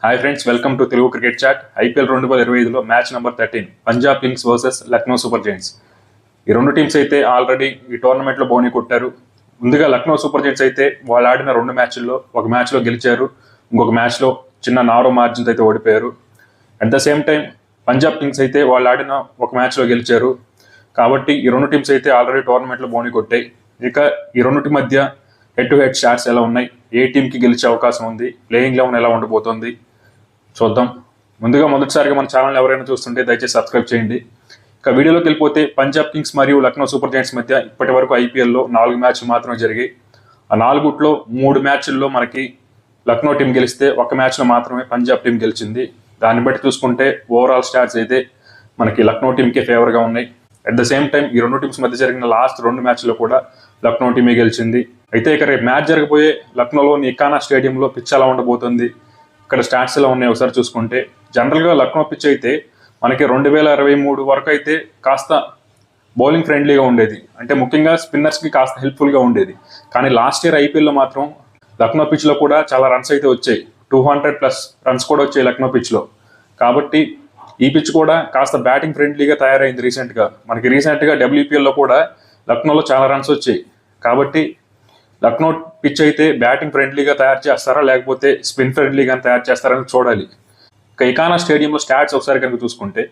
Hi friends, welcome to Telugu cricket chat. IPL 2025లో match number 13 Punjab kings versus Lucknow super giants. ఈ రెండు teams అయితే already ఈ టోర్నమెంట్లో బౌనీ కొట్టారు. ముందుగా లక్నో సూపర్ జైంట్స్ అయితే వాళ్ళు ఆడిన రెండు మ్యాచ్ల్లో ఒక మ్యాచ్లో గెలిచారు, ఇంకొక మ్యాచ్లో చిన్న నారో మార్జిన్తో అయితే ఓడిపోయారు. At the same time Punjab Kings అయితే వాళ్ళు ఆడిన ఒక మ్యాచ్లో గెలిచారు. కాబట్టి ఈ రెండు టీమ్స్ అయితే ఆల్రెడీ టోర్నమెంట్లో బౌనీ కొట్టాయి. ఇక ఈ రెండింటి మధ్య హెడ్ టు హెడ్ షాట్స్ ఎలా ఉన్నాయి, ఏ టీంకి గెలిచే అవకాశం ఉంది, ప్లేయింగ్ 11 ఎలా ఉండబోతోంది చూద్దాం. ముందుగా మొదటిసారిగా మన ఛానల్ ఎవరైనా చూస్తుంటే దయచేసి సబ్స్క్రైబ్ చేయండి. ఇక వీడియోలోకి వెళ్ళిపోతే పంజాబ్ కింగ్స్ మరియు లక్నో సూపర్ జైంట్స్ మధ్య ఇప్పటి వరకు ఐపీఎల్లో 4 మ్యాచ్లు మాత్రమే జరిగాయి. ఆ 4 3 మ్యాచ్ల్లో మనకి లక్నో టీం గెలిస్తే ఒక మ్యాచ్లో మాత్రమే పంజాబ్ టీం గెలిచింది. దాన్ని బట్టి చూసుకుంటే ఓవరాల్ స్టాట్స్ అయితే మనకి లక్నో టీంకే ఫేవర్గా ఉన్నాయి. అట్ ద సేమ్ టైం ఈ రెండు టీమ్స్ మధ్య జరిగిన లాస్ట్ 2 మ్యాచ్లో కూడా లక్నో టీమే గెలిచింది. అయితే ఇక రేపు మ్యాచ్ జరగబోయే లక్నోలోని ఇకానా స్టేడియంలో పిచ్ ఎలా ఉండబోతుంది, ఇక్కడ స్టాట్స్ ఎలా ఉన్నాయి ఒకసారి చూసుకుంటే, జనరల్గా లక్నో పిచ్ అయితే మనకి 2023 వరకు అయితే కాస్త బౌలింగ్ ఫ్రెండ్లీగా ఉండేది, అంటే ముఖ్యంగా స్పిన్నర్స్కి కాస్త హెల్ప్ఫుల్గా ఉండేది. కానీ లాస్ట్ ఇయర్ ఐపీఎల్లో మాత్రం లక్నో పిచ్లో కూడా చాలా రన్స్ అయితే వచ్చాయి, 200+ రన్స్ కూడా వచ్చాయి లక్నో పిచ్లో. కాబట్టి ఈ పిచ్ కూడా కాస్త బ్యాటింగ్ ఫ్రెండ్లీగా తయారైంది రీసెంట్గా. మనకి రీసెంట్గా WPLలో కూడా లక్నోలో చాలా రన్స్ వచ్చాయి. కాబట్టి లక్నో పిచ్ అయితే బ్యాటింగ్ ఫ్రెండ్లీగా తయారు చేస్తారా లేకపోతే స్పిన్ ఫ్రెండ్లీగా తయారు చేస్తారని చూడాలి. ఇక ఇకానా స్టేడియంలో స్టాట్స్ ఒకసారి కనుక చూసుకుంటే,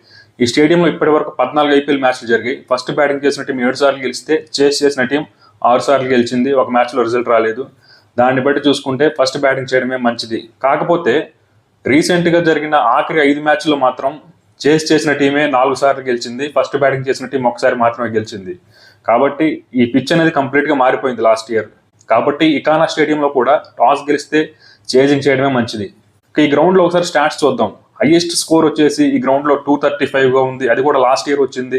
ఈ స్టేడియంలో ఇప్పటి వరకు 14 ఐపీఎల్ మ్యాచ్లు జరిగాయి. ఫస్ట్ బ్యాటింగ్ చేసిన టీం 7 సార్లు గెలిస్తే, చేస్ చేసిన టీం 6 సార్లు గెలిచింది, ఒక మ్యాచ్లో రిజల్ట్ రాలేదు. దాన్ని బట్టి చూసుకుంటే ఫస్ట్ బ్యాటింగ్ చేయడమే మంచిది. కాకపోతే రీసెంట్గా జరిగిన ఆఖరి 5 మ్యాచ్ల్లో మాత్రం చేస్ చేసిన టీమే 4 సార్లు గెలిచింది, ఫస్ట్ బ్యాటింగ్ చేసిన టీం ఒకసారి మాత్రమే గెలిచింది. కాబట్టి ఈ పిచ్ అనేది కంప్లీట్గా మారిపోయింది లాస్ట్ ఇయర్. కాబట్టి ఇకానా స్టేడియంలో కూడా టాస్ గెలిస్తే చేజింగ్ చేయడమే మంచిది. ఈ గ్రౌండ్లో ఒకసారి స్టాట్స్ చూద్దాం. హైయెస్ట్ స్కోర్ వచ్చేసి ఈ గ్రౌండ్లో 235గా ఉంది, అది కూడా లాస్ట్ ఇయర్ వచ్చింది.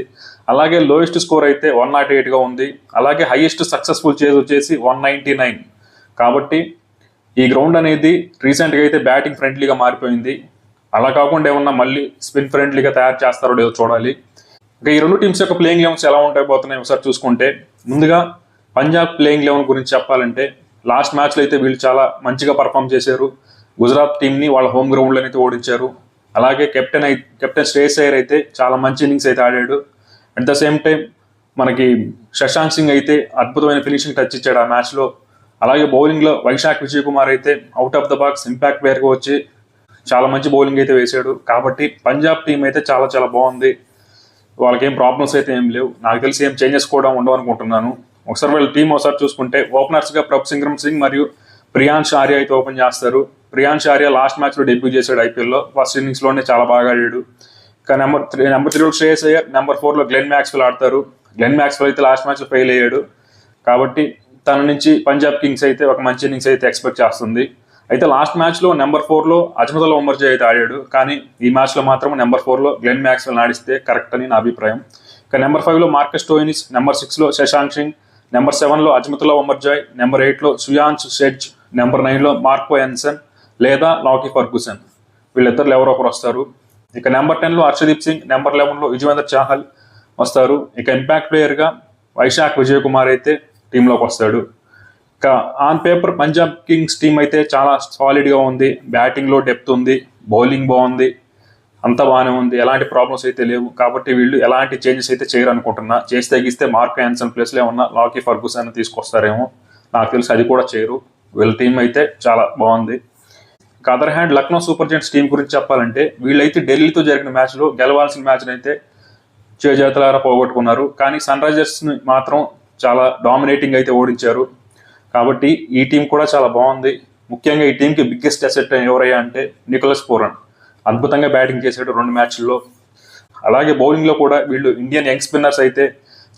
అలాగే లోయెస్ట్ స్కోర్ అయితే 108గా ఉంది. అలాగే హైయెస్ట్ సక్సెస్ఫుల్ చేజ్ వచ్చేసి 199. కాబట్టి ఈ గ్రౌండ్ అనేది రీసెంట్గా అయితే బ్యాటింగ్ ఫ్రెండ్లీగా మారిపోయింది. అలా కాకుండా ఏమన్నా మళ్ళీ స్పిన్ ఫ్రెండ్లీగా తయారు చేస్తారో లేదో చూడాలి. ఇక ఈ రెండు టీమ్స్ యొక్క ప్లేయింగ్ 11 ఎలా ఉంటాయి ఒకసారి చూసుకుంటే, ముందుగా పంజాబ్ ప్లేయింగ్ 11 గురించి చెప్పాలంటే, లాస్ట్ మ్యాచ్లో అయితే వీళ్ళు చాలా మంచిగా పర్ఫామ్ చేశారు. గుజరాత్ టీంని వాళ్ళ హోమ్ గ్రౌండ్లో అయితే ఓడించారు. అలాగే కెప్టెన్ శ్రేయస్ అయ్యర్ అయితే చాలా మంచి ఇన్నింగ్స్ అయితే ఆడాడు. అట్ ద సేమ్ టైం మనకి శశాంక్ సింగ్ అయితే అద్భుతమైన ఫినిషింగ్ టచ్ ఇచ్చాడు ఆ మ్యాచ్లో. అలాగే బౌలింగ్లో వైశాఖ్ విజయ్ కుమార్ అయితే out of the box impact ప్లేయర్గా వచ్చి చాలా మంచి బౌలింగ్ అయితే వేశాడు. కాబట్టి పంజాబ్ టీం అయితే చాలా చాలా బాగుంది. వాళ్ళకి ఏం ప్రాబ్లమ్స్ అయితే ఏం లేవు. నాకు తెలిసి ఏం చేంజెస్ కూడా ఉండవు అనుకుంటున్నాను. ఒకసారి వీళ్ళ టీం ఒకసారి చూసుకుంటే, ఓపెనర్స్గా ప్రభ్ సింగ్ మరియు ప్రియాంష్ ఆర్య అయితే ఓపెన్ చేస్తారు. ప్రియాంష్ ఆర్య లాస్ట్ మ్యాచ్లో డెబ్యూ చేశాడు ఐపీఎల్లో, ఫస్ట్ ఇన్నింగ్స్లోనే చాలా బాగా ఆడాడు. ఇక నెంబర్ 3 శ్రేయస్ అయ్యర్, నెంబర్ 4లో గ్లెన్ మ్యాక్స్వెల్ ఆడతారు. గ్లెన్ మ్యాక్స్వెల్ అయితే లాస్ట్ మ్యాచ్లో ఫెయిల్ అయ్యాడు. కాబట్టి తన నుంచి పంజాబ్ కింగ్స్ అయితే ఒక మంచి ఇన్నింగ్స్ అయితే ఎక్స్పెక్ట్ చేస్తుంది. అయితే లాస్ట్ మ్యాచ్లో నెంబర్ 4లో అజ్మతుల్లా ఉమర్జా అయితే ఆడాడు. కానీ ఈ మ్యాచ్లో మాత్రం నెంబర్ 4లో గ్లెన్ మ్యాక్స్వెల్ ఆడిస్తే కరెక్ట్ అని నా అభిప్రాయం. ఇక నెంబర్ 5లో మార్కస్ స్టోయినిస్, నెంబర్ 6లో శశాంక్ సింగ్, నెంబర్ 7లో అజ్మతుల్లా ఉమర్జాయ్, నెంబర్ 8లో సుయాంష్ షెడ్జ్, నెంబర్ 9లో మార్కో ఎన్సన్ లేదా లాకీ ఫర్గూసన్. వీళ్ళిద్దరు ఎవరో ఒకరు వస్తారు. ఇక నెంబర్ 10లో హర్షదీప్ సింగ్, నెంబర్ 11లో యుజ్వేంద్ర చాహల్ వస్తారు. ఇక ఇంపాక్ట్ ప్లేయర్గా వైశాఖ్ విజయ్ కుమార్ అయితే టీంలోకి వస్తాడు. ఇక on paper Punjab Kings team అయితే చాలా సాలిడ్గా ఉంది. బ్యాటింగ్లో డెప్త్ ఉంది, బౌలింగ్ బాగుంది, అంతా బాగానే ఉంది, ఎలాంటి ప్రాబ్లమ్స్ అయితే లేవు. కాబట్టి వీళ్ళు ఎలాంటి చేంజెస్ అయితే చేయరు అనుకుంటున్నా. చేసి తగ్గిస్తే మార్కో యాన్సన్ ప్లేస్లో ఏమన్నా లాకీ ఫర్గూసన్ తీసుకొస్తారేమో, నాకు తెలిసి అది కూడా చేయరు. వీళ్ళ టీం అయితే చాలా బాగుంది. ఇక other hand Lucknow super Giants team గురించి చెప్పాలంటే, వీళ్ళైతే ఢిల్లీతో జరిగిన మ్యాచ్లో గెలవాల్సిన మ్యాచ్ని అయితే చేజేతలారా పోగొట్టుకున్నారు. కానీ సన్ రైజర్స్ని మాత్రం చాలా డామినేటింగ్ అయితే ఓడించారు. కాబట్టి ఈ టీం కూడా చాలా బాగుంది. ముఖ్యంగా ఈ టీంకి బిగ్గెస్ట్ అసెట్ ఎవరయ్యా అంటే నికోలస్ పూరన్. అద్భుతంగా బ్యాటింగ్ చేశాడు 2 మ్యాచ్ల్లో. అలాగే బౌలింగ్లో కూడా వీళ్ళు ఇండియన్ యంగ్ స్పిన్నర్స్ అయితే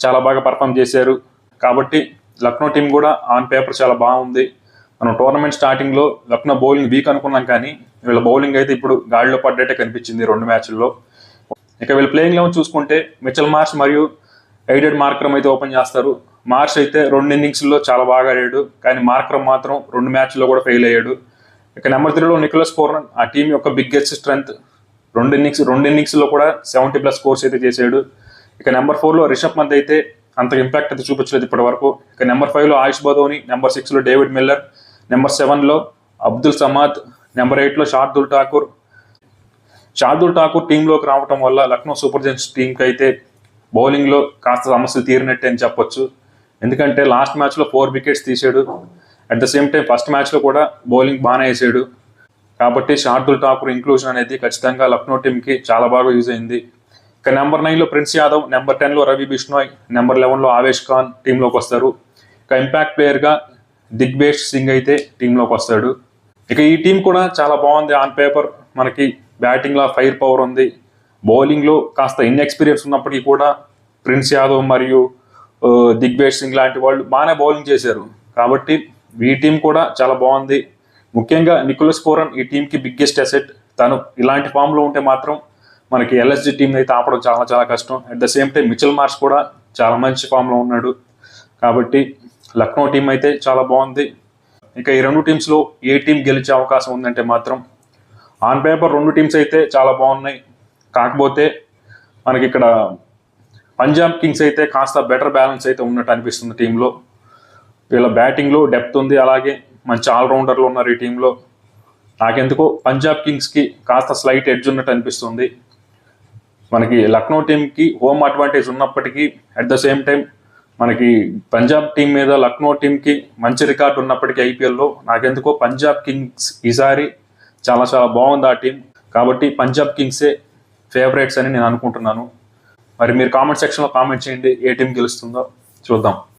చాలా బాగా పర్ఫామ్ చేశారు. కాబట్టి లక్నో టీం కూడా ఆన్ పేపర్ చాలా బాగుంది. మనం టోర్నమెంట్ స్టార్టింగ్లో లక్నో బౌలింగ్ వీక్ అనుకున్నాం, కానీ వీళ్ళ బౌలింగ్ అయితే ఇప్పుడు గాడిలో పడ్డట్టే కనిపించింది 2 మ్యాచ్ల్లో. ఇక వీళ్ళ ప్లేయింగ్ 11 చూసుకుంటే, మిచెల్ మార్ష్ మరియు ఎయిడెడ్ మార్క్రమ్ అయితే ఓపెన్ చేస్తారు. మార్ష్ అయితే 2 ఇన్నింగ్స్లో చాలా బాగా ఆడాడు, కానీ మార్క్రమ్ మాత్రం 2 మ్యాచ్ల్లో కూడా ఫెయిల్ అయ్యాడు. ఇక నెంబర్ 3లో నికోలస్ పూరన్, ఆ టీం యొక్క బిగ్గెస్ట్ స్ట్రెంగ్త్. 2 ఇన్నింగ్స్లో కూడా 70+ స్కోర్స్ అయితే చేశాడు. ఇక నెంబర్ 4లో రిషబ్ పంత్ అయితే అంత ఇంపాక్ట్ అయితే చూపించలేదు ఇప్పటి వరకు. ఇక నెంబర్ 5లో ఆయుష్ బదోని, నెంబర్ 6లో డేవిడ్ మిల్లర్, నెంబర్ 7లో అబ్దుల్ సమాద్, నెంబర్ 8లో షార్దుల్ ఠాకూర్ టీంలోకి రావటం వల్ల లక్నో సూపర్ జైంట్స్ టీంకి అయితే బౌలింగ్లో కాస్త సమస్యలు తీరినట్టే అని చెప్పొచ్చు. ఎందుకంటే లాస్ట్ మ్యాచ్లో 4 వికెట్స్ తీసాడు. At the same time first మ్యాచ్లో కూడా బౌలింగ్ బాగానే వేసాడు. కాబట్టి షార్దుల్ ఠాకూర్ ఇంక్లూజన్ అనేది ఖచ్చితంగా లక్నో టీంకి చాలా బాగా యూజ్ అయింది. ఇక నెంబర్ 9లో ప్రిన్స్ యాదవ్, నెంబర్ 10లో రవి బిష్ణోయ్, నెంబర్ 11లో ఆవేష్ ఖాన్ టీంలోకి వస్తారు. ఇక ఇంపాక్ట్ ప్లేయర్గా దిగ్వేష్ సింగ్ అయితే టీంలోకి వస్తాడు. ఇక ఈ టీం కూడా చాలా బాగుంది. ఆన్ పేపర్ మనకి బ్యాటింగ్లో ఫైర్ పవర్ ఉంది. బౌలింగ్లో కాస్త ఇన్ఎక్స్పీరియన్స్ ఉన్నప్పటికీ కూడా ప్రిన్స్ యాదవ్ మరియు దిగ్వేష్ సింగ్ లాంటి వాళ్ళు బాగానే బౌలింగ్ చేశారు. కాబట్టి ఈ టీం కూడా చాలా బాగుంది. ముఖ్యంగా నికోలస్ పూరన్ ఈ టీంకి బిగ్గెస్ట్ అసెట్. తను ఇలాంటి ఫామ్లో ఉంటే మాత్రం మనకి ఎల్ఎస్జి టీం అయితే ఆపడం చాలా చాలా కష్టం. At the same time Mitchell Marsh కూడా చాలా మంచి ఫామ్లో ఉన్నాడు. కాబట్టి లక్నో టీం అయితే చాలా బాగుంది. ఇక ఈ రెండు టీమ్స్లో ఏ టీం గెలిచే అవకాశం ఉందంటే మాత్రం ఆన్ పేపర్ రెండు టీమ్స్ అయితే చాలా బాగున్నాయి. కాకపోతే మనకి ఇక్కడ పంజాబ్ కింగ్స్ అయితే కాస్త బెటర్ బ్యాలెన్స్ అయితే ఉన్నట్టు అనిపిస్తుంది టీంలో. వీళ్ళ బ్యాటింగ్లో డెప్త్ ఉంది, అలాగే మంచి ఆల్రౌండర్లు ఉన్నారు ఈ టీంలో. నాకెందుకో పంజాబ్ కింగ్స్కి కాస్త స్లైట్ ఎడ్జ్ ఉన్నట్టు అనిపిస్తుంది. మనకి లక్నో టీంకి హోమ్ అడ్వాంటేజ్ ఉన్నప్పటికీ అట్ ద సేమ్ టైం మనకి పంజాబ్ టీం మీద లక్నో టీంకి మంచి రికార్డు ఉన్నప్పటికీ ఐపీఎల్లో నాకెందుకో పంజాబ్ కింగ్స్ ఈసారి చాలా చాలా బాగుంది ఆ టీం. కాబట్టి పంజాబ్ కింగ్సే ఫేవరెట్స్ అని నేను అనుకుంటున్నాను. మరి మీరు కామెంట్ సెక్షన్లో కామెంట్ చేయండి ఏ టీం గెలుస్తుందో చూద్దాం.